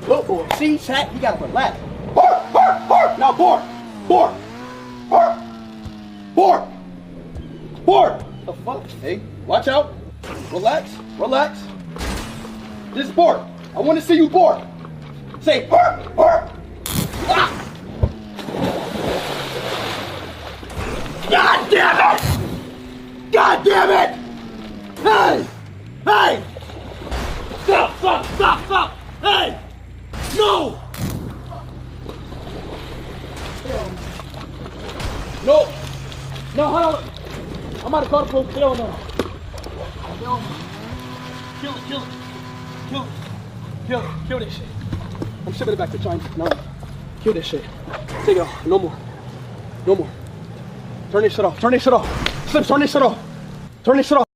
Good boy. See, Shaq, you gotta relax. Now board. Board. Board. Board. The fuck? Hey, watch out. Relax. Relax. This is board. I want to see you board. Say ah! God damn it! God damn it! Hey! Hey! Stop! Hey! No! No! No, hold on! I'm out of call the police. Kill him now. Kill this shit. I'm shipping it back to China. No. Kill this shit. Take it off. No more. No more. Turn this shit off. Turn this shit off. Slips, turn this shit off. Turn this shit off.